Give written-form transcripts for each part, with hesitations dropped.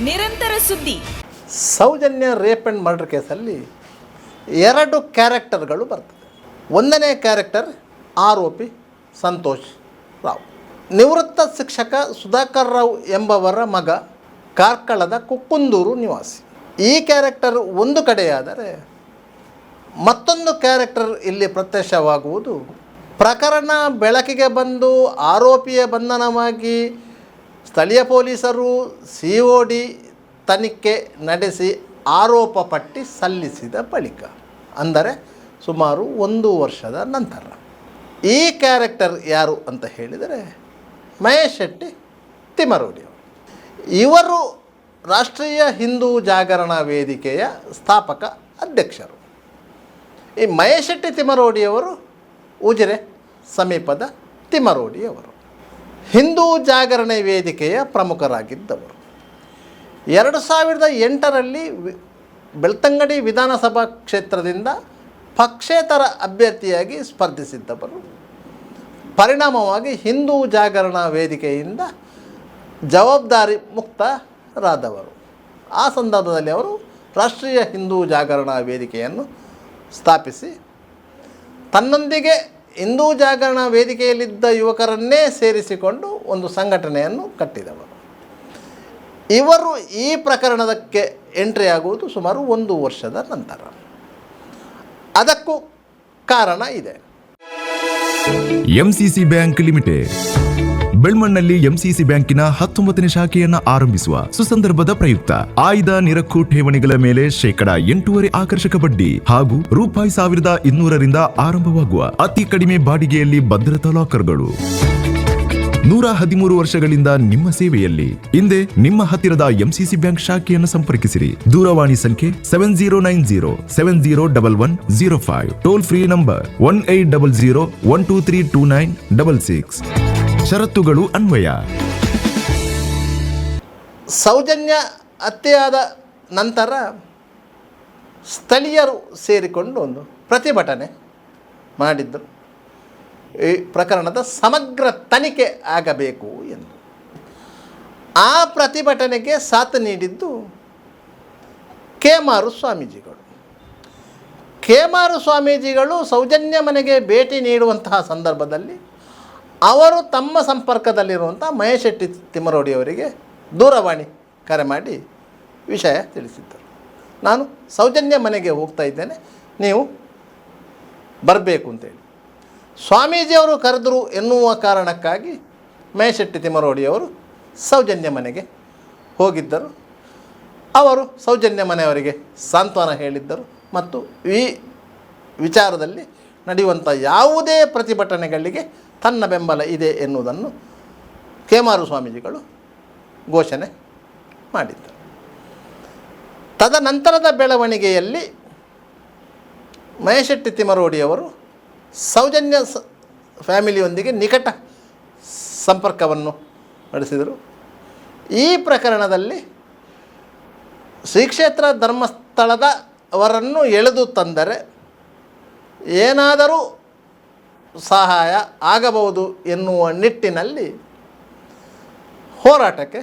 ನಿರಂತರ ಸುದ್ದಿ. Soujanya rape and murder ಕೇಸಲ್ಲಿ 2 ಕ್ಯಾರೆಕ್ಟರ್ಗಳು ಬರ್ತದೆ. 1ನೇ ಕ್ಯಾರೆಕ್ಟರ್ ಆರೋಪಿ ಸಂತೋಷ್ ರಾವ್, ನಿವೃತ್ತ ಶಿಕ್ಷಕ ಸುಧಾಕರ್ ರಾವ್ ಎಂಬವರ ಮಗ, ಕಾರ್ಕಳದ ಕುಕ್ಕುಂದೂರು ನಿವಾಸಿ. ಈ ಕ್ಯಾರೆಕ್ಟರ್ ಒಂದು ಕಡೆಯಾದರೆ, ಮತ್ತೊಂದು ಕ್ಯಾರೆಕ್ಟರ್ ಇಲ್ಲಿ ಪ್ರತ್ಯಕ್ಷವಾಗುವುದು ಪ್ರಕರಣ ಬೆಳಕಿಗೆ ಬಂದು ಆರೋಪಿಯ ಬಂಧನವಾಗಿ ಸ್ಥಳೀಯ ಪೊಲೀಸರು COD ತನಿಖೆ ನಡೆಸಿ ಆರೋಪ ಪಟ್ಟಿ ಸಲ್ಲಿಸಿದ ಬಳಿಕ, ಅಂದರೆ ಸುಮಾರು 1 ವರ್ಷದ ನಂತರ. ಈ ಕ್ಯಾರೆಕ್ಟರ್ ಯಾರು ಅಂತ ಹೇಳಿದರೆ ಮಹೇಶ್ ಶೆಟ್ಟಿ ತಿಮರೋಡಿ ಅವರು. ಇವರು ರಾಷ್ಟ್ರೀಯ ಹಿಂದೂ ಜಾಗರಣಾ ವೇದಿಕೆಯ ಸ್ಥಾಪಕ ಅಧ್ಯಕ್ಷರು. ಈ ಮಹೇಶ್ ಶೆಟ್ಟಿ ತಿಮರೋಡಿಯವರು ಉಜಿರೆ ಸಮೀಪದ ತಿಮರೋಡಿಯವರು. ಹಿಂದೂ ಜಾಗರಣೆ ವೇದಿಕೆಯ ಪ್ರಮುಖರಾಗಿದ್ದವರು. 2008ರಲ್ಲಿ ಬೆಳ್ತಂಗಡಿ ವಿಧಾನಸಭಾ ಕ್ಷೇತ್ರದಿಂದ ಪಕ್ಷೇತರ ಅಭ್ಯರ್ಥಿಯಾಗಿ ಸ್ಪರ್ಧಿಸಿದ್ದವರು. ಪರಿಣಾಮವಾಗಿ ಹಿಂದೂ ಜಾಗರಣಾ ವೇದಿಕೆಯಿಂದ ಜವಾಬ್ದಾರಿ ಮುಕ್ತರಾದವರು. ಆ ಸಂದರ್ಭದಲ್ಲಿ ಅವರು ರಾಷ್ಟ್ರೀಯ ಹಿಂದೂ ಜಾಗರಣಾ ವೇದಿಕೆಯನ್ನು ಸ್ಥಾಪಿಸಿ ತನ್ನೊಂದಿಗೆ ಹಿಂದೂ ಜಾಗರಣಾ ವೇದಿಕೆಯಲ್ಲಿದ್ದ ಯುವಕರನ್ನೇ ಸೇರಿಸಿಕೊಂಡು ಒಂದು ಸಂಘಟನೆಯನ್ನು ಕಟ್ಟಿದವರು. ಇವರು ಈ ಪ್ರಕರಣಕ್ಕೆ ಎಂಟ್ರಿ ಆಗುವುದು ಸುಮಾರು 1 ವರ್ಷದ ನಂತರ. ಅದಕ್ಕೂ ಕಾರಣ ಇದೆ. ಎಂಸಿಸಿ ಬ್ಯಾಂಕ್ ಲಿಮಿಟೆಡ್ ಬೆಳ್ಮಣ್ಣಲ್ಲಿ ಎಂಸಿಸಿ ಬ್ಯಾಂಕಿನ 19ನೇ ಶಾಖೆಯನ್ನ ಆರಂಭಿಸುವ ಸುಸಂದರ್ಭದ ಪ್ರಯುಕ್ತ ಆಯ್ದ ನಿರಕ್ಕು ಠೇವಣಿಗಳ ಮೇಲೆ ಶೇಕಡ 8.5% ಆಕರ್ಷಕ ಬಡ್ಡಿ ಹಾಗೂ ₹1,200ರಿಂದ ಆರಂಭವಾಗುವ ಅತಿ ಕಡಿಮೆ ಬಾಡಿಗೆಯಲ್ಲಿ ಭದ್ರತಾ ಲಾಕರ್ಗಳು. 113 ವರ್ಷಗಳಿಂದ ನಿಮ್ಮ ಸೇವೆಯಲ್ಲಿ. ಹಿಂದೆ ನಿಮ್ಮ ಹತ್ತಿರದ ಎಂಸಿಸಿ ಬ್ಯಾಂಕ್ ಶಾಖೆಯನ್ನು ಸಂಪರ್ಕಿಸಿರಿ. ದೂರವಾಣಿ ಸಂಖ್ಯೆ 7090701105. Toll free number 1800123296. ಷರತ್ತುಗಳು ಅನ್ವಯ. ಸೌಜನ್ಯ ಹತ್ಯೆಯಾದ ನಂತರ ಸ್ಥಳೀಯರು ಸೇರಿಕೊಂಡು ಒಂದು ಪ್ರತಿಭಟನೆ ಮಾಡಿದ್ದರು. ಈ ಪ್ರಕರಣದ ಸಮಗ್ರ ತನಿಖೆ ಆಗಬೇಕು ಎಂದು. ಆ ಪ್ರತಿಭಟನೆಗೆ ಸಾಥ್ ನೀಡಿದ್ದು ಕೇಮಾರು ಸ್ವಾಮೀಜಿಗಳು. ಕೇಮಾರು ಸ್ವಾಮೀಜಿಗಳು ಸೌಜನ್ಯ ಮನೆಗೆ ಭೇಟಿ ನೀಡುವಂತಹ ಸಂದರ್ಭದಲ್ಲಿ ಅವರು ತಮ್ಮ ಸಂಪರ್ಕದಲ್ಲಿರುವಂಥ ಮಹೇಶ್ ಶೆಟ್ಟಿ ತಿಮರೋಡಿಯವರಿಗೆ ದೂರವಾಣಿ ಕರೆ ಮಾಡಿ ವಿಷಯ ತಿಳಿಸಿದ್ದರು. ನಾನು ಸೌಜನ್ಯ ಮನೆಗೆ ಹೋಗ್ತಾ ಇದ್ದೇನೆ, ನೀವು ಬರಬೇಕು ಅಂತೇಳಿ. ಸ್ವಾಮೀಜಿಯವರು ಕರೆದರು ಎನ್ನುವ ಕಾರಣಕ್ಕಾಗಿ ಮಹೇಶ್ ಶೆಟ್ಟಿ ತಿಮರೋಡಿಯವರು ಸೌಜನ್ಯ ಮನೆಗೆ ಹೋಗಿದ್ದರು. ಅವರು ಸೌಜನ್ಯ ಮನೆಯವರಿಗೆ ಸಾಂತ್ವನ ಹೇಳಿದ್ದರು ಮತ್ತು ಈ ವಿಚಾರದಲ್ಲಿ ನಡೆಯುವಂಥ ಯಾವುದೇ ಪ್ರತಿಭಟನೆಗಳಿಗೆ ತನ್ನ ಬೆಂಬಲ ಇದೆ ಎನ್ನುವುದನ್ನು ಕೇಮಾರು ಸ್ವಾಮೀಜಿಗಳು ಘೋಷಣೆ ಮಾಡಿದ್ದರು. ತದನಂತರದ ಬೆಳವಣಿಗೆಯಲ್ಲಿ ಮಹೇಶ್ ಶೆಟ್ಟಿ ತಿಮರೋಡಿಯವರು ಸೌಜನ್ಯ ಫ್ಯಾಮಿಲಿಯೊಂದಿಗೆ ನಿಕಟ ಸಂಪರ್ಕವನ್ನು ನಡೆಸಿದರು. ಈ ಪ್ರಕರಣದಲ್ಲಿ ಶ್ರೀ ಕ್ಷೇತ್ರ ಧರ್ಮಸ್ಥಳದವರನ್ನು ಎಳೆದು ತಂದರೆ ಏನಾದರೂ ಸಹಾಯ ಆಗಬಹುದು ಎನ್ನುವ ನಿಟ್ಟಿನಲ್ಲಿ ಹೋರಾಟಕ್ಕೆ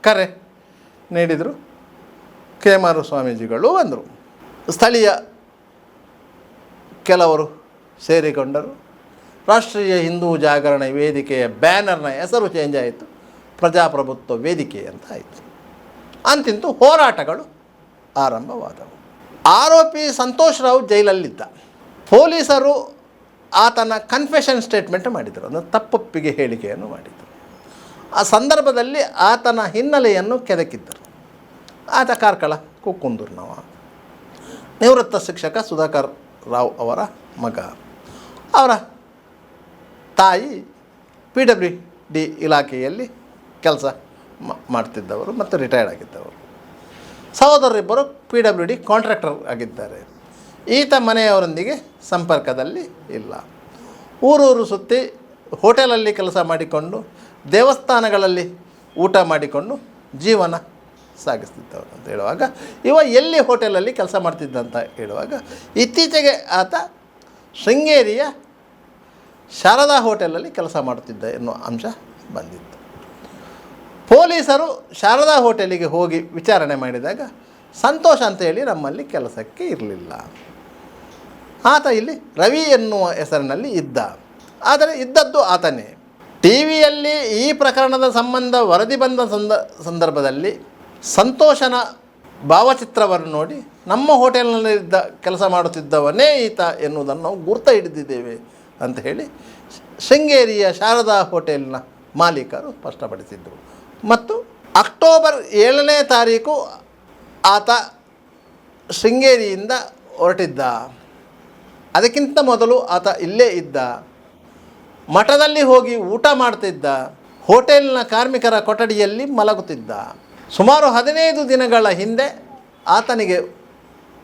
ಕರೆ ನೀಡಿದರು. ಕೇಮಾರು ಸ್ವಾಮೀಜಿಗಳು ಬಂದರು. ಸ್ಥಳೀಯ ಕೆಲವರು ಸೇರಿಕೊಂಡರು. ರಾಷ್ಟ್ರೀಯ ಹಿಂದೂ ಜಾಗರಣೆ ವೇದಿಕೆಯ ಬ್ಯಾನರ್ನ ಹೆಸರು ಚೇಂಜ್ ಆಯಿತು, ಪ್ರಜಾಪ್ರಭುತ್ವ ವೇದಿಕೆ ಅಂತ ಆಯಿತು. ಅಂತಿಂತೂ ಹೋರಾಟಗಳು ಆರಂಭವಾದವು. ಆರೋಪಿ ಸಂತೋಷ್ ರಾವ್ ಜೈಲಲ್ಲಿದ್ದ. ಪೊಲೀಸರು ಆತನ ಕನ್ಫೆಷನ್ ಸ್ಟೇಟ್ಮೆಂಟ್ ಮಾಡಿದರು, ಅಂದರೆ ತಪ್ಪೊಪ್ಪಿಗೆ ಹೇಳಿಕೆಯನ್ನು ಮಾಡಿದರು. ಆ ಸಂದರ್ಭದಲ್ಲಿ ಆತನ ಹಿನ್ನೆಲೆಯನ್ನು ಕೆದಕಿದ್ದರು. ಆತ ಕಾರ್ಕಳ ಕುಕ್ಕುಂದೂರಿನವ, ನಿವೃತ್ತ ಶಿಕ್ಷಕ ಸುಧಾಕರ್ ರಾವ್ ಅವರ ಮಗ. ಅವರ ತಾಯಿ PWD ಇಲಾಖೆಯಲ್ಲಿ ಕೆಲಸ ಮಾಡ್ತಿದ್ದವರು ಮತ್ತು ರಿಟೈರ್ಡ್ ಆಗಿದ್ದವರು. ಸಹೋದರರಿಬ್ಬರು PWD ಕಾಂಟ್ರಾಕ್ಟರ್ ಆಗಿದ್ದಾರೆ. ಈತ ಮನೆಯವರೊಂದಿಗೆ ಸಂಪರ್ಕದಲ್ಲಿ ಇಲ್ಲ. ಊರೂರು ಸುತ್ತಿ ಹೋಟೆಲಲ್ಲಿ ಕೆಲಸ ಮಾಡಿಕೊಂಡು, ದೇವಸ್ಥಾನಗಳಲ್ಲಿ ಊಟ ಮಾಡಿಕೊಂಡು ಜೀವನ ಸಾಗಿಸ್ತಿದ್ದವರು ಅಂತ ಹೇಳುವಾಗ, ಇವ ಎಲ್ಲಿ ಹೋಟೆಲಲ್ಲಿ ಕೆಲಸ ಮಾಡ್ತಿದ್ದಂತ ಹೇಳುವಾಗ, ಇತ್ತೀಚೆಗೆ ಆತ ಶೃಂಗೇರಿಯ ಶಾರದಾ ಹೋಟೆಲಲ್ಲಿ ಕೆಲಸ ಮಾಡುತ್ತಿದ್ದ ಎನ್ನುವ ಅಂಶ ಬಂದಿತ್ತು. ಪೊಲೀಸರು ಶಾರದಾ ಹೋಟೆಲಿಗೆ ಹೋಗಿ ವಿಚಾರಣೆ ಮಾಡಿದಾಗ ಸಂತೋಷ್ ಅಂತೇಳಿ ನಮ್ಮಲ್ಲಿ ಕೆಲಸಕ್ಕೆ ಇರಲಿಲ್ಲ. ಆತ ಇಲ್ಲಿ ರವಿ ಎನ್ನುವ ಹೆಸರಿನಲ್ಲಿ ಇದ್ದ. ಆದರೆ ಇದ್ದದ್ದು ಆತನೇ. ಟಿ ವಿಯಲ್ಲಿ ಈ ಪ್ರಕರಣದ ಸಂಬಂಧ ವರದಿ ಬಂದ ಸಂದರ್ಭದಲ್ಲಿ ಸಂತೋಷನ ಭಾವಚಿತ್ರವನ್ನು ನೋಡಿ ನಮ್ಮ ಹೋಟೆಲ್ನಲ್ಲಿ ಕೆಲಸ ಮಾಡುತ್ತಿದ್ದವನೇ ಈತ ಎನ್ನುವುದನ್ನು ನಾವು ಗುರ್ತ ಹಿಡಿದಿದ್ದೇವೆ ಅಂತ ಹೇಳಿ ಶೃಂಗೇರಿಯ ಶಾರದಾ ಹೋಟೆಲ್ನ ಮಾಲೀಕರು ಸ್ಪಷ್ಟಪಡಿಸಿದ್ದರು. ಮತ್ತು ಅಕ್ಟೋಬರ್ 7ನೇ ತಾರೀಕು ಆತ ಶೃಂಗೇರಿಯಿಂದ ಹೊರಟಿದ್ದ. ಅದಕ್ಕಿಂತ ಮೊದಲು ಆತ ಇಲ್ಲೇ ಇದ್ದ, ಮಠದಲ್ಲಿ ಹೋಗಿ ಊಟ ಮಾಡ್ತಿದ್ದ, ಹೋಟೆಲ್ನ ಕಾರ್ಮಿಕರ ಕೊಠಡಿಯಲ್ಲಿ ಮಲಗುತ್ತಿದ್ದ. ಸುಮಾರು 15 ದಿನಗಳ ಹಿಂದೆ ಆತನಿಗೆ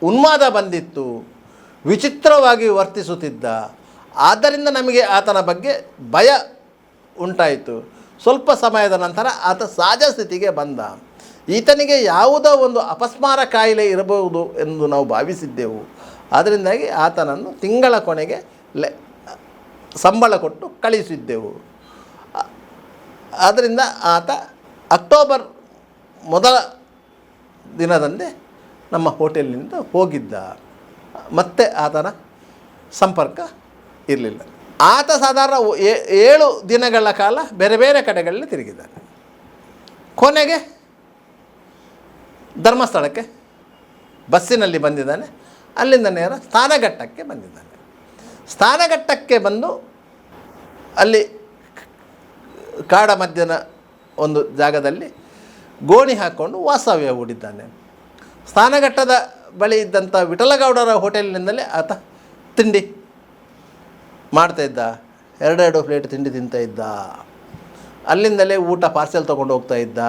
ಉನ್ಮಾದ ಬಂದಿತ್ತು, ವಿಚಿತ್ರವಾಗಿ ವರ್ತಿಸುತ್ತಿದ್ದ. ಆದ್ದರಿಂದ ನಮಗೆ ಆತನ ಬಗ್ಗೆ ಭಯ ಉಂಟಾಯಿತು. ಸ್ವಲ್ಪ ಸಮಯದ ನಂತರ ಆತ ಸಹಜ ಸ್ಥಿತಿಗೆ ಬಂದ. ಈತನಿಗೆ ಯಾವುದೋ ಒಂದು ಅಪಸ್ಮಾರ ಕಾಯಿಲೆ ಇರಬಹುದು ಎಂದು ನಾವು ಭಾವಿಸಿದ್ದೆವು. ಅದರಿಂದಾಗಿ ಆತನನ್ನು ತಿಂಗಳ ಕೊನೆಗೆ ಸಂಬಳ ಕೊಟ್ಟು ಕಳಿಸಿದ್ದೆವು. ಆದ್ದರಿಂದ ಆತ ಅಕ್ಟೋಬರ್ ಮೊದಲ ದಿನದಂದೇ ನಮ್ಮ ಹೋಟೆಲ್ನಿಂದ ಹೋಗಿದ್ದ. ಮತ್ತೆ ಆತನ ಸಂಪರ್ಕ ಇರಲಿಲ್ಲ. ಆತ ಸಾಧಾರಣ 7 ದಿನಗಳ ಕಾಲ ಬೇರೆ ಬೇರೆ ಕಡೆಗಳಲ್ಲಿ ತಿರುಗಿದ್ದಾನೆ. ಕೊನೆಗೆ ಧರ್ಮಸ್ಥಳಕ್ಕೆ ಬಸ್ಸಿನಲ್ಲಿ ಬಂದಿದ್ದಾನೆ. ಅಲ್ಲಿಂದ ನೇರ ಸ್ನಾನಘಟ್ಟಕ್ಕೆ ಬಂದಿದ್ದಾನೆ. ಸ್ನಾನಘಟ್ಟಕ್ಕೆ ಬಂದು ಅಲ್ಲಿ ಕಾಡ ಮಧ್ಯದ ಒಂದು ಜಾಗದಲ್ಲಿ ಗೋಣಿ ಹಾಕ್ಕೊಂಡು ವಾಸ್ತವ್ಯ ಹೂಡಿದ್ದಾನೆ. ಸ್ನಾನಘಟ್ಟದ ಬಳಿ ಇದ್ದಂಥ ವಿಠಲಗೌಡರ ಹೋಟೆಲಿನಿಂದಲೇ ಆತ ತಿಂಡಿ ಮಾಡ್ತಾಯಿದ್ದ. 2 ಪ್ಲೇಟ್ ತಿಂಡಿ ತಿಂತಾಯಿದ್ದ. ಅಲ್ಲಿಂದಲೇ ಊಟ ಪಾರ್ಸೆಲ್ ತೊಗೊಂಡು ಹೋಗ್ತಾ ಇದ್ದ.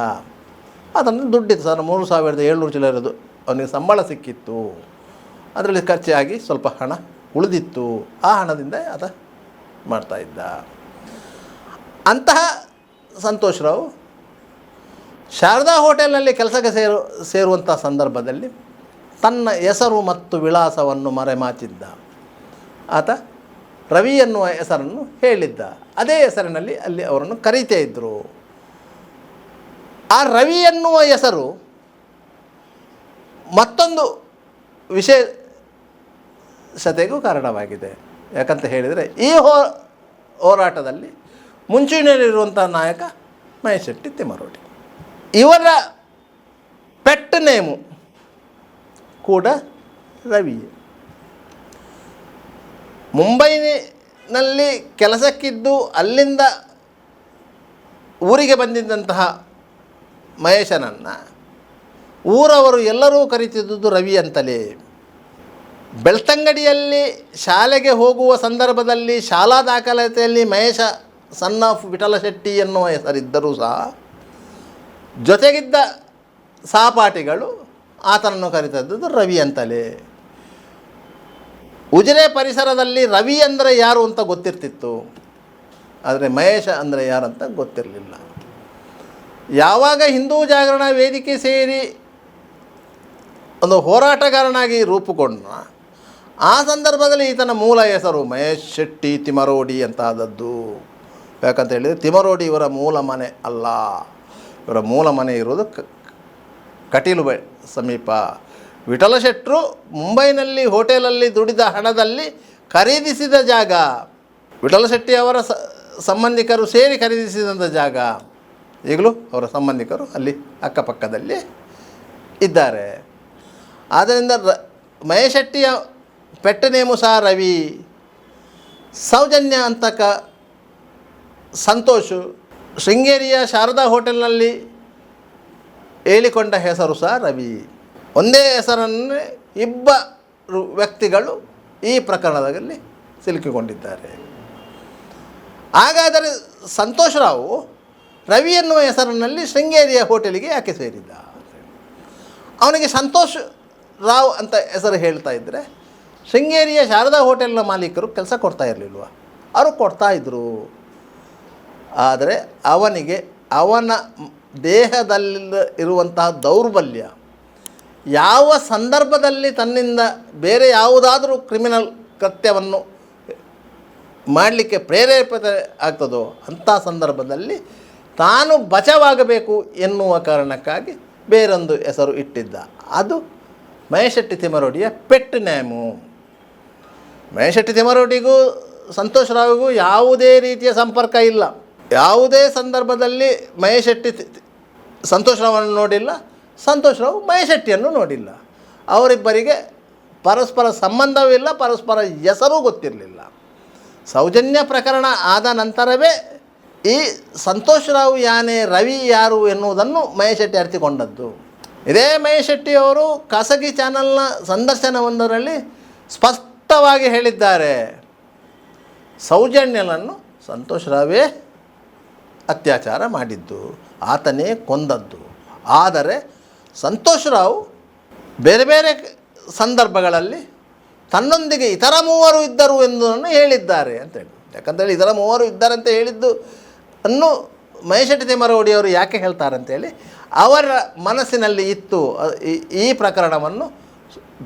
ಅದನ್ನು ದುಡ್ಡಿತ್ತು ಸರ್, 3,700 ಚಿಲ್ಲರದು ಅವನಿಗೆ ಸಂಬಳ ಸಿಕ್ಕಿತ್ತು. ಅದರಲ್ಲಿ ಖರ್ಚಾಗಿ ಸ್ವಲ್ಪ ಹಣ ಉಳಿದಿತ್ತು. ಆ ಹಣದಿಂದ ಆತ ಮಾಡ್ತಾಯಿದ್ದ. ಅಂತಹ ಸಂತೋಷ್ ರಾವ್ ಶಾರದಾ ಹೋಟೆಲ್ನಲ್ಲಿ ಕೆಲಸಕ್ಕೆ ಸೇರುವಂಥ ಸಂದರ್ಭದಲ್ಲಿ ತನ್ನ ಹೆಸರು ಮತ್ತು ವಿಳಾಸವನ್ನು ಮರೆಮಾಚಿದ್ದ. ಆತ ರವಿ ಎನ್ನುವ ಹೆಸರನ್ನು ಹೇಳಿದ್ದ. ಅದೇ ಹೆಸರಿನಲ್ಲಿ ಅಲ್ಲಿ ಅವರನ್ನು ಕರೀತಾ ಇದ್ದರು. ಆ ರವಿ ಎನ್ನುವ ಹೆಸರು ಮತ್ತೊಂದು ವಿಶೇಷತೆಗೂ ಕಾರಣವಾಗಿದೆ. ಯಾಕಂತ ಹೇಳಿದರೆ ಈ ಹೋರಾಟದಲ್ಲಿ ಮುಂಚೂಣಿಯಲ್ಲಿರುವಂಥ ನಾಯಕ ಮಹೇಶ್ ಶೆಟ್ಟಿ ತಿಮರೋಡಿ. ಇವರ ಪೆಟ್ ನೇಮು ಕೂಡ ರವಿಯೇ. ಮುಂಬೈನಲ್ಲಿ ಕೆಲಸಕ್ಕಿದ್ದು ಅಲ್ಲಿಂದ ಊರಿಗೆ ಬಂದಿದ್ದಂತಹ ಮಹೇಶನನ್ನು ಊರವರು ಎಲ್ಲರೂ ಕರೀತಿದ್ದುದು ರವಿ ಅಂತಲೇ. ಬೆಳ್ತಂಗಡಿಯಲ್ಲಿ ಶಾಲೆಗೆ ಹೋಗುವ ಸಂದರ್ಭದಲ್ಲಿ ಶಾಲಾ ದಾಖಲಾತಿಯಲ್ಲಿ ಮಹೇಶ ಸನ್ ಆಫ್ ವಿಠಲ ಶೆಟ್ಟಿ ಎನ್ನುವ ಹೆಸರಿದ್ದರೂ ಸಹ ಜೊತೆಗಿದ್ದ ಸಹಪಾಠಿಗಳು ಆತನನ್ನು ಕರೀತಿದ್ದುದು ರವಿ ಅಂತಲೇ. ಉಜಿರೆ ಪರಿಸರದಲ್ಲಿ ರವಿ ಅಂದರೆ ಯಾರು ಅಂತ ಗೊತ್ತಿರ್ತಿತ್ತು, ಆದರೆ ಮಹೇಶ ಅಂದರೆ ಯಾರಂತ ಗೊತ್ತಿರಲಿಲ್ಲ. ಯಾವಾಗ ಹಿಂದೂ ಜಾಗರಣ ವೇದಿಕೆ ಸೇರಿ ಒಂದು ಹೋರಾಟಗಾರನಾಗಿ ರೂಪುಗೊಂಡ ಆ ಸಂದರ್ಭದಲ್ಲಿ ಈತನ ಮೂಲ ಹೆಸರು ಮಹೇಶ್ ಶೆಟ್ಟಿ ತಿಮರೋಡಿ ಅಂತ ಆದದ್ದು. ಯಾಕಂತ ಹೇಳಿದರೆ ತಿಮರೋಡಿ ಇವರ ಮೂಲ ಮನೆ ಅಲ್ಲ. ಇವರ ಮೂಲ ಮನೆ ಇರೋದು ಕಟೀಲು ಸಮೀಪ. ವಿಠಲ ಶೆಟ್ಟರು ಮುಂಬೈನಲ್ಲಿ ಹೋಟೆಲಲ್ಲಿ ದುಡಿದ ಹಣದಲ್ಲಿ ಖರೀದಿಸಿದ ಜಾಗ, ವಿಠಲ ಶೆಟ್ಟಿ ಅವರ ಸಂಬಂಧಿಕರು ಸೇರಿ ಖರೀದಿಸಿದಂಥ ಜಾಗ. ಈಗಲೂ ಅವರ ಸಂಬಂಧಿಕರು ಅಲ್ಲಿ ಅಕ್ಕಪಕ್ಕದಲ್ಲಿ ಇದ್ದಾರೆ. ಆದ್ದರಿಂದ ಮಹೇಶ್ ಶೆಟ್ಟಿಯ ಪೆಟ್ ನೇಮು ಸಹ ರವಿ. ಸೌಜನ್ಯ ಅಂತಕ ಸಂತೋಷ್ ಶೃಂಗೇರಿಯ ಶಾರದಾ ಹೋಟೆಲ್ನಲ್ಲಿ ಹೇಳಿಕೊಂಡ ಹೆಸರು ಸಹ ರವಿ. ಒಂದೇ ಹೆಸರನ್ನೇ ಇಬ್ಬರು ವ್ಯಕ್ತಿಗಳು ಈ ಪ್ರಕರಣದಲ್ಲಿ ಸಿಲುಕಿಕೊಂಡಿದ್ದಾರೆ. ಹಾಗಾದರೆ ಸಂತೋಷ್ ರಾವ್ ರವಿ ಎನ್ನುವ ಹೆಸರಿನಲ್ಲಿ ಶೃಂಗೇರಿಯ ಹೋಟೆಲಿಗೆ ಯಾಕೆ ಸೇರಿದ್ದ? ಅವನಿಗೆ ಸಂತೋಷ್ ರಾವ್ ಅಂತ ಹೆಸರು ಹೇಳ್ತಾ ಇದ್ದರೆ ಶೃಂಗೇರಿಯ ಶಾರದಾ ಹೋಟೆಲ್ನ ಮಾಲೀಕರು ಕೆಲಸ ಕೊಡ್ತಾ ಇರಲಿಲ್ವ? ಅವರು ಕೊಡ್ತಾಯಿದ್ರು. ಆದರೆ ಅವನಿಗೆ ಅವನ ದೇಹದಲ್ಲಿ ಇರುವಂತಹ ದೌರ್ಬಲ್ಯ, ಯಾವ ಸಂದರ್ಭದಲ್ಲಿ ತನ್ನಿಂದ ಬೇರೆ ಯಾವುದಾದರೂ ಕ್ರಿಮಿನಲ್ ಕೃತ್ಯವನ್ನು ಮಾಡಲಿಕ್ಕೆ ಪ್ರೇರೇಪಿತ ಆಗ್ತದೋ ಅಂಥ ಸಂದರ್ಭದಲ್ಲಿ ತಾನು ಬಚಾವಾಗಬೇಕು ಎನ್ನುವ ಕಾರಣಕ್ಕಾಗಿ ಬೇರೊಂದು ಹೆಸರು ಇಟ್ಟಿದ್ದ. ಅದು ಮಹೇಶ್ ಶೆಟ್ಟಿ ತಿಮ್ಮರೋಡಿಯ ಪೆಟ್ ನೇಮು. ಮಹೇಶ್ ಶೆಟ್ಟಿ ತಿಮ್ಮರೋಡಿಗೂ ಸಂತೋಷ್ ರಾವ್ಗೂ ಯಾವುದೇ ರೀತಿಯ ಸಂಪರ್ಕ ಇಲ್ಲ. ಯಾವುದೇ ಸಂದರ್ಭದಲ್ಲಿ ಮಹೇಶ್ ಶೆಟ್ಟಿ ಸಂತೋಷ್ ರಾವನ್ನು ನೋಡಿಲ್ಲ, ಸಂತೋಷ್ ರಾವ್ ಮಹೇಶ್ ಶೆಟ್ಟಿಯನ್ನು ನೋಡಿಲ್ಲ. ಅವರಿಬ್ಬರಿಗೆ ಪರಸ್ಪರ ಸಂಬಂಧವಿಲ್ಲ, ಪರಸ್ಪರ ಹೆಸರೂ ಗೊತ್ತಿರಲಿಲ್ಲ. ಸೌಜನ್ಯ ಪ್ರಕರಣ ಆದ ನಂತರವೇ ಈ ಸಂತೋಷ್ ರಾವ್ ಯಾನೆ, ರವಿ ಯಾರು ಎನ್ನುವುದನ್ನು ಮಹೇಶ್ ಶೆಟ್ಟಿ ಅರಿತುಕೊಂಡದ್ದು. ಇದೇ ಮಹೇಶ್ ಶೆಟ್ಟಿಯವರು ಖಾಸಗಿ ಚಾನಲ್ನ ಸಂದರ್ಶನವೊಂದರಲ್ಲಿ ಸ್ಪಷ್ಟವಾಗಿ ಹೇಳಿದ್ದಾರೆ, ಸೌಜನ್ಯನನ್ನು ಸಂತೋಷ್ ರಾವೇ ಅತ್ಯಾಚಾರ ಮಾಡಿದ್ದು, ಆತನೇ ಕೊಂದದ್ದು. ಆದರೆ ಸಂತೋಷ್ ರಾವ್ ಬೇರೆ ಬೇರೆ ಸಂದರ್ಭಗಳಲ್ಲಿ ತನ್ನೊಂದಿಗೆ ಇತರ ಮೂವರು ಇದ್ದರು ಎಂಬುದನ್ನು ಹೇಳಿದ್ದಾರೆ ಅಂತೇಳಿ. ಯಾಕಂತೇಳಿ ಇತರ ಮೂವರು ಇದ್ದಾರೆ ಅಂತ ಹೇಳಿದ್ದು ಅನ್ನು ಮಹೇಶ್ ಶೆಟ್ಟಿ ತಿಮ್ಮರೋಡಿಯವರು ಯಾಕೆ ಹೇಳ್ತಾರೆ ಅಂತೇಳಿ, ಅವರ ಮನಸ್ಸಿನಲ್ಲಿ ಇತ್ತು ಈ ಪ್ರಕರಣವನ್ನು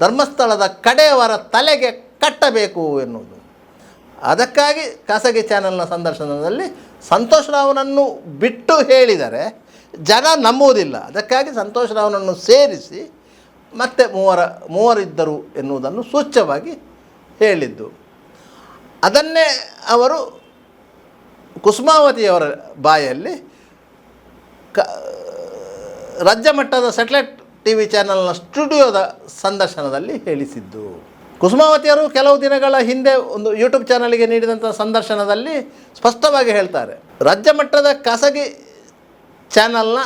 ಧರ್ಮಸ್ಥಳದ ಕಡೆಯವರ ತಲೆಗೆ ಕಟ್ಟಬೇಕು ಎನ್ನುವುದು. ಅದಕ್ಕಾಗಿ ಖಾಸಗಿ ಚಾನಲ್ನ ಸಂದರ್ಶನದಲ್ಲಿ ಸಂತೋಷ್ ರಾವ್ನನ್ನು ಬಿಟ್ಟು ಹೇಳಿದರೆ ಜನ ನಂಬುವುದಿಲ್ಲ. ಅದಕ್ಕಾಗಿ ಸಂತೋಷ್ ರಾವ್ನನ್ನು ಸೇರಿಸಿ ಮತ್ತೆ ಮೂವರಿದ್ದರು ಎನ್ನುವುದನ್ನು ಸೂಚ್ಯವಾಗಿ ಹೇಳಿದ್ದು. ಅದನ್ನೇ ಅವರು ಕುಸುಮಾವತಿಯವರ ಬಾಯಲ್ಲಿ ರಾಜ್ಯ ಮಟ್ಟದ ಸ್ಯಾಟಲೈಟ್ ಟಿ ವಿ ಚಾನಲ್ನ ಸ್ಟುಡಿಯೋದ ಸಂದರ್ಶನದಲ್ಲಿ ಹೇಳಿಸಿದ್ದು. ಕುಸುಮಾವತಿಯವರು ಕೆಲವು ದಿನಗಳ ಹಿಂದೆ ಒಂದು ಯೂಟ್ಯೂಬ್ ಚಾನಲ್ಗೆ ನೀಡಿದಂಥ ಸಂದರ್ಶನದಲ್ಲಿ ಸ್ಪಷ್ಟವಾಗಿ ಹೇಳ್ತಾರೆ, ರಾಜ್ಯ ಮಟ್ಟದ ಖಾಸಗಿ ಚಾನಲ್ನ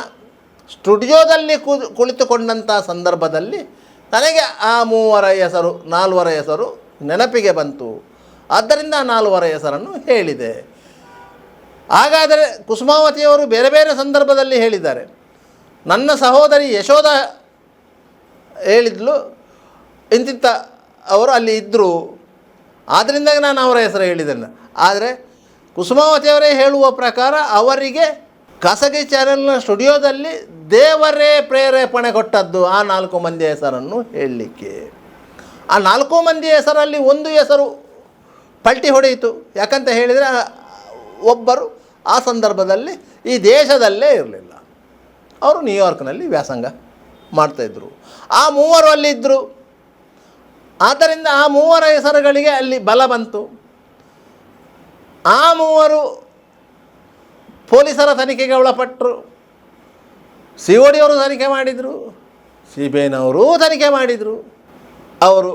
ಸ್ಟುಡಿಯೋದಲ್ಲಿ ಕುಳಿತುಕೊಂಡಂಥ ಸಂದರ್ಭದಲ್ಲಿ ನನಗೆ ಆ ನಾಲ್ವರ ಹೆಸರು ನೆನಪಿಗೆ ಬಂತು, ಆದ್ದರಿಂದ ನಾಲ್ವರ ಹೆಸರನ್ನು ಹೇಳಿದೆ. ಹಾಗಾದರೆ ಕುಸುಮಾವತಿಯವರು ಬೇರೆ ಬೇರೆ ಸಂದರ್ಭದಲ್ಲಿ ಹೇಳಿದ್ದಾರೆ, ನನ್ನ ಸಹೋದರಿ ಯಶೋಧ ಹೇಳಿದ್ಲು ಇಂತಿಂಥ ಅವರು ಅಲ್ಲಿ ಇದ್ದರು, ಆದ್ದರಿಂದ ನಾನು ಅವರ ಹೆಸರು ಹೇಳಿದ್ದೇನೆ. ಆದರೆ ಕುಸುಮಾವತಿಯವರೇ ಹೇಳುವ ಪ್ರಕಾರ ಅವರಿಗೆ ಖಾಸಗಿ ಚಾನೆಲ್ನ ಸ್ಟುಡಿಯೋದಲ್ಲಿ ದೇವರೇ ಪ್ರೇರೇಪಣೆ ಕೊಟ್ಟದ್ದು ಆ 4 ಮಂದಿಯ ಹೆಸರನ್ನು ಹೇಳಲಿಕ್ಕೆ. ಆ 4 ಮಂದಿಯ ಹೆಸರಲ್ಲಿ ಒಂದು ಹೆಸರು ಪಲ್ಟಿ ಹೊಡೆಯಿತು. ಯಾಕಂತ ಹೇಳಿದರೆ ಒಬ್ಬರು ಆ ಸಂದರ್ಭದಲ್ಲಿ ಈ ದೇಶದಲ್ಲೇ ಇರಲಿಲ್ಲ, ಅವರು ನ್ಯೂಯಾರ್ಕ್ನಲ್ಲಿ ವ್ಯಾಸಂಗ ಮಾಡ್ತಾಯಿದ್ರು. ಆ 3 ಅಲ್ಲಿದ್ದರು. ಆದ್ದರಿಂದ ಆ 3 ಹೆಸರುಗಳಿಗೆ ಅಲ್ಲಿ ಬಲ ಬಂತು. ಆ 3 ಪೊಲೀಸರ ತನಿಖೆಗೆ ಒಳಪಟ್ಟರು. COD ಅವರು ತನಿಖೆ ಮಾಡಿದರು, CBIನವರೂ ತನಿಖೆ ಮಾಡಿದರು. ಅವರು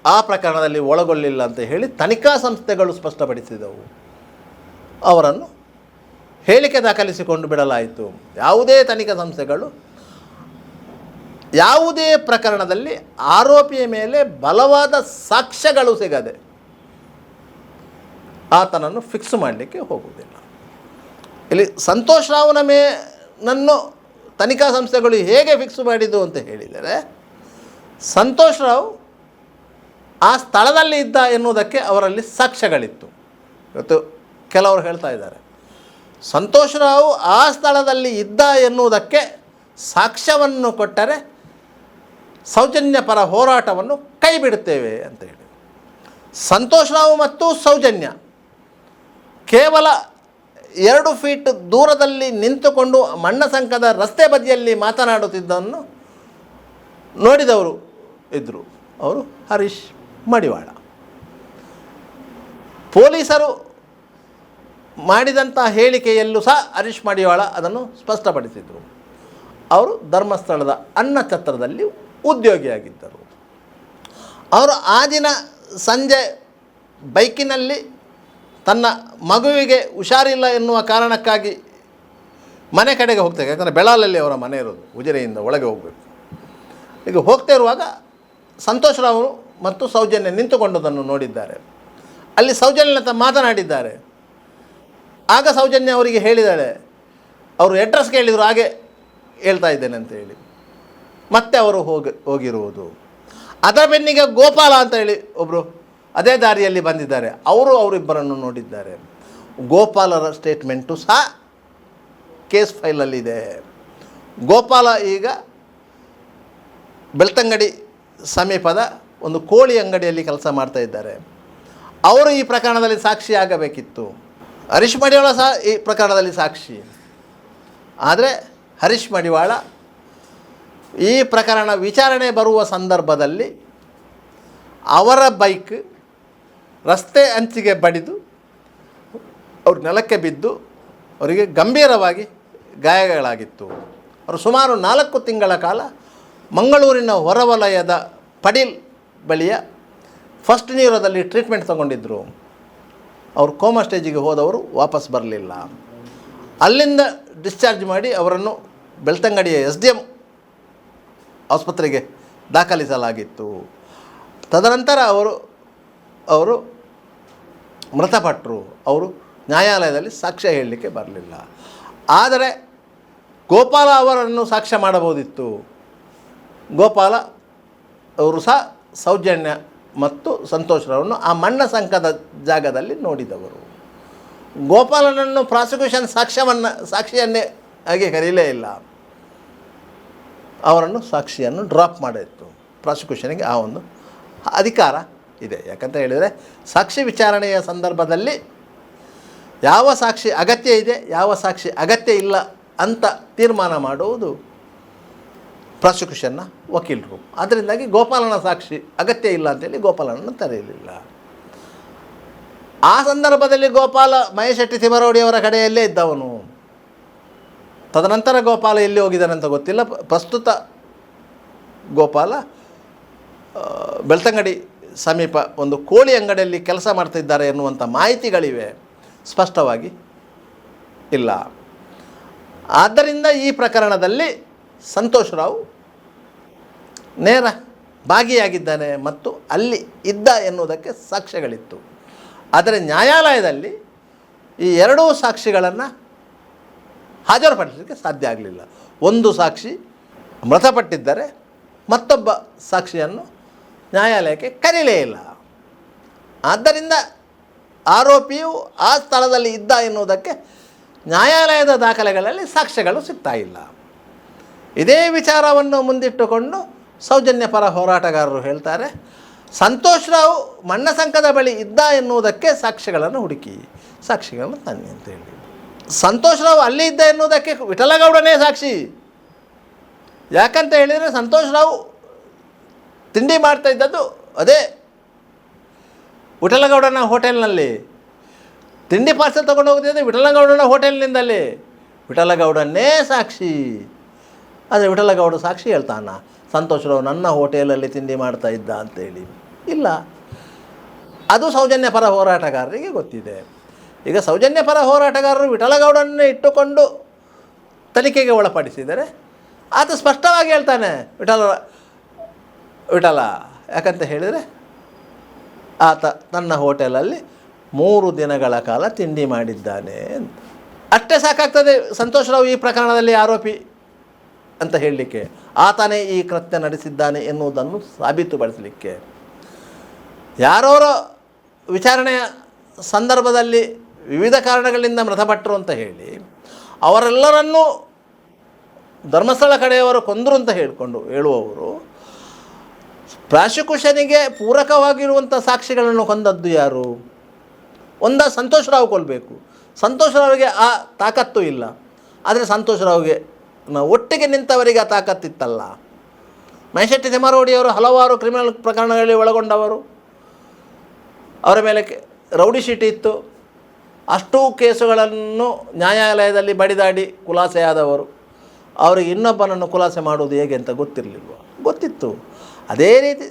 ಆ ಪ್ರಕರಣದಲ್ಲಿ ಒಳಗೊಳ್ಳಿಲ್ಲ ಅಂತ ಹೇಳಿ ತನಿಖಾ ಸಂಸ್ಥೆಗಳು ಸ್ಪಷ್ಟಪಡಿಸಿದವು. ಅವರನ್ನು ಹೇಳಿಕೆ ದಾಖಲಿಸಿಕೊಂಡು ಬಿಡಲಾಯಿತು. ಯಾವುದೇ ತನಿಖಾ ಸಂಸ್ಥೆಗಳು ಯಾವುದೇ ಪ್ರಕರಣದಲ್ಲಿ ಆರೋಪಿಯ ಮೇಲೆ ಬಲವಾದ ಸಾಕ್ಷ್ಯಗಳು ಸಿಗದೆ ಆತನನ್ನು ಫಿಕ್ಸ್ ಮಾಡಲಿಕ್ಕೆ ಹೋಗುವುದಿಲ್ಲ. ಇಲ್ಲಿ ಸಂತೋಷ್ ರಾವ್ನನ್ನು ತನಿಖಾ ಸಂಸ್ಥೆಗಳು ಹೇಗೆ ಫಿಕ್ಸ್ ಮಾಡಿದ್ದು ಅಂತ ಹೇಳಿದರೆ, ಸಂತೋಷ್ ರಾವ್ ಆ ಸ್ಥಳದಲ್ಲಿ ಇದ್ದ ಎನ್ನುವುದಕ್ಕೆ ಅವರಲ್ಲಿ ಸಾಕ್ಷ್ಯಗಳಿತ್ತು. ಇವತ್ತು ಕೆಲವರು ಹೇಳ್ತಾ ಇದ್ದಾರೆ, ಸಂತೋಷ್ ರಾವ್ ಆ ಸ್ಥಳದಲ್ಲಿ ಇದ್ದ ಎನ್ನುವುದಕ್ಕೆ ಸಾಕ್ಷ್ಯವನ್ನು ಕೊಟ್ಟರೆ ಸೌಜನ್ಯ ಪರ ಹೋರಾಟವನ್ನು ಕೈ ಬಿಡುತ್ತೇವೆ ಅಂತ ಹೇಳಿ. ಸಂತೋಷ್ ರಾವ್ ಮತ್ತು ಸೌಜನ್ಯ ಕೇವಲ 2 ಫೀಟ್ ದೂರದಲ್ಲಿ ನಿಂತುಕೊಂಡು ಮಣ್ಣಸಂಕದ ರಸ್ತೆ ಬದಿಯಲ್ಲಿ ಮಾತನಾಡುತ್ತಿದ್ದನ್ನು ನೋಡಿದವರು ಇದ್ದರು. ಅವರು ಹರೀಶ್ ಮಡಿವಾಳ. ಪೊಲೀಸರು ಮಾಡಿದಂಥ ಹೇಳಿಕೆಯಲ್ಲೂ ಸಹ ಹರೀಶ್ ಮಡಿವಾಳ ಅದನ್ನು ಸ್ಪಷ್ಟಪಡಿಸಿದರು. ಅವರು ಧರ್ಮಸ್ಥಳದ ಅನ್ನಛತ್ರದಲ್ಲಿ ಉದ್ಯೋಗಿಯಾಗಿದ್ದರು. ಅವರು ಆ ದಿನ ಸಂಜೆ ಬೈಕಿನಲ್ಲಿ ತನ್ನ ಮಗುವಿಗೆ ಹುಷಾರಿಲ್ಲ ಎನ್ನುವ ಕಾರಣಕ್ಕಾಗಿ ಮನೆ ಕಡೆಗೆ ಹೋಗ್ತಾರೆ. ಯಾಕಂದರೆ ಬೆಳಾಲಲ್ಲಿ ಅವರ ಮನೆ ಇರೋದು, ಉಜಿರೆಯಿಂದ ಒಳಗೆ ಹೋಗಬೇಕು. ಈಗ ಹೋಗ್ತಾ ಇರುವಾಗ ಸಂತೋಷ್ ರಾವ್ ಮತ್ತು ಸೌಜನ್ಯ ನಿಂತುಕೊಂಡದನ್ನು ನೋಡಿದ್ದಾರೆ. ಅಲ್ಲಿ ಸೌಜನ್ಯ ಅಂತ ಮಾತನಾಡಿದ್ದಾರೆ. ಆಗ ಸೌಜನ್ಯ ಅವರಿಗೆ ಹೇಳಿದ್ದಾಳೆ, ಅವರು ಅಡ್ರೆಸ್ ಕೇಳಿದರು, ಹಾಗೆ ಹೇಳ್ತಾ ಇದ್ದೇನೆ ಅಂತ ಹೇಳಿ. ಮತ್ತೆ ಅವರು ಹೋಗಿರುವುದು. ಅದರ ಬೆನ್ನಿಗೆ ಗೋಪಾಲ ಅಂತ ಹೇಳಿ ಒಬ್ಬರು ಅದೇ ದಾರಿಯಲ್ಲಿ ಬಂದಿದ್ದಾರೆ. ಅವರಿಬ್ಬರನ್ನು ನೋಡಿದ್ದಾರೆ. ಗೋಪಾಲರ ಸ್ಟೇಟ್ಮೆಂಟು ಸಹ ಕೇಸ್ ಫೈಲಲ್ಲಿದೆ. ಗೋಪಾಲ ಈಗ ಬೆಳ್ತಂಗಡಿ ಸಮೀಪದ ಒಂದು ಕೋಳಿ ಅಂಗಡಿಯಲ್ಲಿ ಕೆಲಸ ಮಾಡ್ತಾ ಇದ್ದಾರೆ. ಅವರು ಈ ಪ್ರಕರಣದಲ್ಲಿ ಸಾಕ್ಷಿಯಾಗಬೇಕಿತ್ತು. ಹರೀಶ್ ಮಡಿವಾಳ ಸಹ ಈ ಪ್ರಕರಣದಲ್ಲಿ ಸಾಕ್ಷಿ. ಆದರೆ ಹರೀಶ್ ಮಡಿವಾಳ ಈ ಪ್ರಕರಣ ವಿಚಾರಣೆ ಬರುವ ಸಂದರ್ಭದಲ್ಲಿ ಅವರ ಬೈಕ್ ರಸ್ತೆ ಅಂಚಿಗೆ ಬಡಿದು ಅವರು ನೆಲಕ್ಕೆ ಬಿದ್ದು ಅವರಿಗೆ ಗಂಭೀರವಾಗಿ ಗಾಯಗಳಾಗಿತ್ತು. ಅವರು ಸುಮಾರು 4 ತಿಂಗಳ ಕಾಲ ಮಂಗಳೂರಿನ ಹೊರವಲಯದ ಪಡೀಲ್ ಬಳಿಯ ಫಸ್ಟ್ ನ್ಯೂರೋದಲ್ಲಿ ಟ್ರೀಟ್ಮೆಂಟ್ ತಗೊಂಡಿದ್ದರು. ಅವರು ಕೋಮಾ ಸ್ಟೇಜಿಗೆ ಹೋದವರು ವಾಪಸ್ ಬರಲಿಲ್ಲ. ಅಲ್ಲಿಂದ ಡಿಸ್ಚಾರ್ಜ್ ಮಾಡಿ ಅವರನ್ನು ಬೆಳ್ತಂಗಡಿಯ SDM ಆಸ್ಪತ್ರೆಗೆ ದಾಖಲಿಸಲಾಗಿತ್ತು. ತದನಂತರ ಅವರು ಮೃತಪಟ್ಟರು. ಅವರು ನ್ಯಾಯಾಲಯದಲ್ಲಿ ಸಾಕ್ಷ್ಯ ಹೇಳಲಿಕ್ಕೆ ಬರಲಿಲ್ಲ. ಆದರೆ ಗೋಪಾಲ ಅವರನ್ನು ಸಾಕ್ಷ್ಯ ಮಾಡಬಹುದಿತ್ತು. ಗೋಪಾಲ ಅವರು ಸಹ ಸೌಜನ್ಯ ಮತ್ತು ಸಂತೋಷರವನ್ನು ಆ ಮಣ್ಣ ಸಂಕದ ಜಾಗದಲ್ಲಿ ನೋಡಿದವರು. ಗೋಪಾಲನನ್ನು ಪ್ರಾಸಿಕ್ಯೂಷನ್ ಸಾಕ್ಷಿಯನ್ನೇ ಹಾಗೆ ಕರೀಲೇ ಇಲ್ಲ. ಅವರನ್ನು ಸಾಕ್ಷಿಯನ್ನು ಡ್ರಾಪ್ ಮಾಡಿತ್ತು. ಪ್ರಾಸಿಕ್ಯೂಷನ್ಗೆ ಆ ಒಂದು ಅಧಿಕಾರ ಇದೆ. ಯಾಕಂತ ಹೇಳಿದರೆ ಸಾಕ್ಷಿ ವಿಚಾರಣೆಯ ಸಂದರ್ಭದಲ್ಲಿ ಯಾವ ಸಾಕ್ಷಿ ಅಗತ್ಯ ಇದೆ, ಯಾವ ಸಾಕ್ಷಿ ಅಗತ್ಯ ಇಲ್ಲ ಅಂತ ತೀರ್ಮಾನ ಮಾಡುವುದು ಪ್ರಾಸಿಕ್ಯೂಷನ್ನ ವಕೀಲರು. ಅದರಿಂದಾಗಿ ಗೋಪಾಲನ ಸಾಕ್ಷಿ ಅಗತ್ಯ ಇಲ್ಲ ಅಂತೇಳಿ ಗೋಪಾಲನನ್ನು ತರೆಯಲಿಲ್ಲ. ಆ ಸಂದರ್ಭದಲ್ಲಿ ಗೋಪಾಲ ಮಹೇಶ್ ಶೆಟ್ಟಿ ತಿಮರೋಡಿಯವರ ಕಡೆಯಲ್ಲೇ ಇದ್ದವನು. ತದನಂತರ ಗೋಪಾಲ ಎಲ್ಲಿ ಹೋಗಿದ್ದಾನೆ ಅಂತ ಗೊತ್ತಿಲ್ಲ. ಪ್ರಸ್ತುತ ಗೋಪಾಲ ಬೆಳ್ತಂಗಡಿ ಸಮೀಪ ಒಂದು ಕೋಳಿ ಅಂಗಡಿಯಲ್ಲಿ ಕೆಲಸ ಮಾಡ್ತಿದ್ದಾರೆ ಎನ್ನುವಂಥ ಮಾಹಿತಿಗಳಿವೆ, ಸ್ಪಷ್ಟವಾಗಿ ಇಲ್ಲ. ಆದ್ದರಿಂದ ಈ ಪ್ರಕರಣದಲ್ಲಿ ಸಂತೋಷ್ ರಾವ್ ನೇರ ಭಾಗಿಯಾಗಿದ್ದಾನೆ ಮತ್ತು ಅಲ್ಲಿ ಇದ್ದ ಎನ್ನುವುದಕ್ಕೆ ಸಾಕ್ಷ್ಯಗಳಿತ್ತು. ಆದರೆ ನ್ಯಾಯಾಲಯದಲ್ಲಿ ಈ ಎರಡೂ ಸಾಕ್ಷಿಗಳನ್ನು ಹಾಜರುಪಡಿಸಲಿಕ್ಕೆ ಸಾಧ್ಯ ಆಗಲಿಲ್ಲ. ಒಂದು ಸಾಕ್ಷಿ ಮೃತಪಟ್ಟಿದ್ದರೆ ಮತ್ತೊಬ್ಬ ಸಾಕ್ಷಿಯನ್ನು ನ್ಯಾಯಾಲಯಕ್ಕೆ ಕರೀಲೇ ಇಲ್ಲ. ಆದ್ದರಿಂದ ಆರೋಪಿಯು ಆ ಸ್ಥಳದಲ್ಲಿ ಇದ್ದ ಎನ್ನುವುದಕ್ಕೆ ನ್ಯಾಯಾಲಯದ ದಾಖಲೆಗಳಲ್ಲಿ ಸಾಕ್ಷ್ಯಗಳು ಸಿಗ್ತಾ ಇಲ್ಲ. ಇದೇ ವಿಚಾರವನ್ನು ಮುಂದಿಟ್ಟುಕೊಂಡು ಸೌಜನ್ಯ ಪರ ಹೋರಾಟಗಾರರು ಹೇಳ್ತಾರೆ, ಸಂತೋಷ್ ರಾವ್ ಮಣ್ಣಸಂಕದ ಬಳಿ ಇದ್ದ ಎನ್ನುವುದಕ್ಕೆ ಸಾಕ್ಷ್ಯಗಳನ್ನು ಹುಡುಕಿ, ಸಾಕ್ಷಿಗಳನ್ನು ತನ್ನಿ ಅಂತೇಳಿ. ಸಂತೋಷ್ ರಾವ್ ಅಲ್ಲಿ ಇದ್ದ ಎನ್ನುವುದಕ್ಕೆ ವಿಠಲಗೌಡನೇ ಸಾಕ್ಷಿ. ಯಾಕಂತ ಹೇಳಿದರೆ ಸಂತೋಷ್ ರಾವ್ ತಿಂಡಿ ಮಾಡ್ತಾ ಇದ್ದದ್ದು ಅದೇ ವಿಠಲಗೌಡನ ಹೋಟೆಲ್ನಲ್ಲಿ. ತಿಂಡಿ ಪಾರ್ಸಲ್ ತೊಗೊಂಡು ಹೋಗ್ತಿದ್ದೆ ವಿಠಲಗೌಡನ ಹೋಟೆಲ್ನಿಂದಲೇ. ವಿಠಲಗೌಡನೇ ಸಾಕ್ಷಿ. ಆದರೆ ವಿಠಲಗೌಡ ಸಾಕ್ಷಿ ಹೇಳ್ತಾನ ಸಂತೋಷ್ ರಾವ್ ನನ್ನ ಹೋಟೆಲಲ್ಲಿ ತಿಂಡಿ ಮಾಡ್ತಾ ಇದ್ದ ಅಂತೇಳಿ. ಇಲ್ಲ, ಅದು ಸೌಜನ್ಯ ಪರ ಹೋರಾಟಗಾರರಿಗೆ ಗೊತ್ತಿದೆ. ಈಗ ಸೌಜನ್ಯ ಪರ ಹೋರಾಟಗಾರರು ವಿಠಲಗೌಡನ್ನೇ ಇಟ್ಟುಕೊಂಡು ತನಿಖೆಗೆ ಒಳಪಡಿಸಿದರೆ ಆತ ಸ್ಪಷ್ಟವಾಗಿ ಹೇಳ್ತಾನೆ ವಿಠಲ ಯಾಕಂತ ಹೇಳಿದರೆ ಆತ ನನ್ನ ಹೋಟೆಲಲ್ಲಿ 3 ದಿನಗಳ ಕಾಲ ತಿಂಡಿ ಮಾಡಿದ್ದಾನೆ ಅಂತ. ಅಷ್ಟೇ ಸಾಕಾಗ್ತದೆ ಸಂತೋಷ್ ರಾವ್ ಈ ಪ್ರಕರಣದಲ್ಲಿ ಆರೋಪಿ ಅಂತ ಹೇಳಲಿಕ್ಕೆ. ಆತನೇ ಈ ಕೃತ್ಯ ನಡೆಸಿದ್ದಾನೆ ಎನ್ನುವುದನ್ನು ಸಾಬೀತುಪಡಿಸಲಿಕ್ಕೆ. ಯಾರೋರೋ ವಿಚಾರಣೆಯ ಸಂದರ್ಭದಲ್ಲಿ ವಿವಿಧ ಕಾರಣಗಳಿಂದ ಮೃತಪಟ್ಟರು ಅಂತ ಹೇಳಿ ಅವರೆಲ್ಲರನ್ನೂ ಧರ್ಮಸ್ಥಳ ಕಡೆಯವರು ಕೊಂದರು ಅಂತ ಹೇಳುವವರು ಪ್ರಾಸಿಕ್ಯೂಷನಿಗೆ ಪೂರಕವಾಗಿರುವಂಥ ಸಾಕ್ಷಿಗಳನ್ನು ಕೊಂದದ್ದು ಯಾರು? ಸಂತೋಷ್ ರಾವ್ ಕೊಲ್ಲಬೇಕು. ಸಂತೋಷ್ ರಾವ್ಗೆ ಆ ತಾಕತ್ತು ಇಲ್ಲ. ಆದರೆ ಸಂತೋಷ್ ರಾವ್ಗೆ ಒಟ್ಟಿಗೆ ನಿಂತವರಿಗೆ ಆ ತಾಕತ್ತಿತ್ತಲ್ಲ. ಮಹೇಶ್ ಶೆಟ್ಟಿ ತಿಮರೋಡಿಯವರು ಹಲವಾರು ಕ್ರಿಮಿನಲ್ ಪ್ರಕರಣಗಳಲ್ಲಿ ಒಳಗೊಂಡವರು. ಅವರ ಮೇಲೆ ರೌಡಿ ಶೀಟ್ ಇತ್ತು. ಅಷ್ಟೂ ಕೇಸುಗಳನ್ನು ನ್ಯಾಯಾಲಯದಲ್ಲಿ ಬಡಿದಾಡಿ ಖುಲಾಸೆಯಾದವರು. ಅವರಿಗೆ ಇನ್ನೊಬ್ಬನನ್ನು ಖುಲಾಸೆ ಮಾಡುವುದು ಹೇಗೆ ಅಂತ ಗೊತ್ತಿರಲಿಲ್ವ? ಗೊತ್ತಿತ್ತು. ಅದೇ ರೀತಿ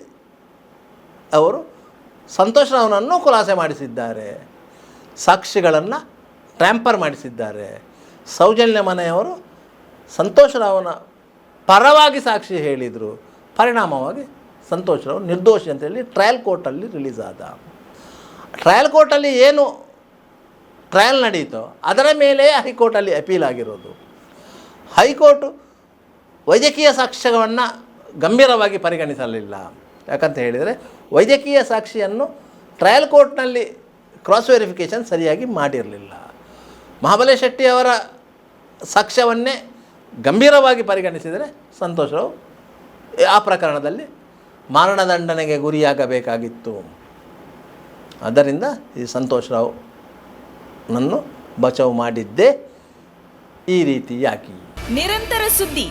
ಅವರು ಸಂತೋಷ್ ರಾವ್ನನ್ನು ಖುಲಾಸೆ ಮಾಡಿಸಿದ್ದಾರೆ. ಸಾಕ್ಷಿಗಳನ್ನು ಟ್ಯಾಂಪರ್ ಮಾಡಿಸಿದ್ದಾರೆ. ಸೌಜನ್ಯ ಮನೆಯವರು ಸಂತೋಷ್ ರಾವ್ನ ಪರವಾಗಿ ಸಾಕ್ಷಿ ಹೇಳಿದರು. ಪರಿಣಾಮವಾಗಿ ಸಂತೋಷ್ ರಾವ್ ನಿರ್ದೋಷಿ ಅಂತೇಳಿ ಟ್ರಯಲ್ ಕೋರ್ಟಲ್ಲಿ ರಿಲೀಸ್ ಆದ. ಟ್ರಯಲ್ ಕೋರ್ಟಲ್ಲಿ ಏನು ಟ್ರಯಲ್ ನಡೀತೋ ಅದರ ಮೇಲೆ ಹೈಕೋರ್ಟಲ್ಲಿ ಅಪೀಲ್ ಆಗಿರೋದು. ಹೈಕೋರ್ಟು ವೈದ್ಯಕೀಯ ಸಾಕ್ಷ್ಯವನ್ನು ಗಂಭೀರವಾಗಿ ಪರಿಗಣಿಸಲಿಲ್ಲ. ಯಾಕಂತ ಹೇಳಿದರೆ ವೈದ್ಯಕೀಯ ಸಾಕ್ಷಿಯನ್ನು ಟ್ರಯಲ್ ಕೋರ್ಟ್ನಲ್ಲಿ ಕ್ರಾಸ್ ವೆರಿಫಿಕೇಷನ್ ಸರಿಯಾಗಿ ಮಾಡಿರಲಿಲ್ಲ. ಮಹಾಬಲೇಶ್ ಶೆಟ್ಟಿಯವರ ಸಾಕ್ಷ್ಯವನ್ನೇ ಗಂಭೀರವಾಗಿ ಪರಿಗಣಿಸಿದರೆ ಸಂತೋಷ್ ರಾವ್ ಆ ಪ್ರಕರಣದಲ್ಲಿ ಮರಣದಂಡನೆಗೆ ಗುರಿಯಾಗಬೇಕಾಗಿತ್ತು. ಆದ್ದರಿಂದ ಈ ಸಂತೋಷ್ ರಾವ್ನನ್ನು ಬಚಾವು ಮಾಡಿದ್ದೇ ಈ ರೀತಿ ಯಾಕೆ? ನಿರಂತರ ಸುದ್ದಿ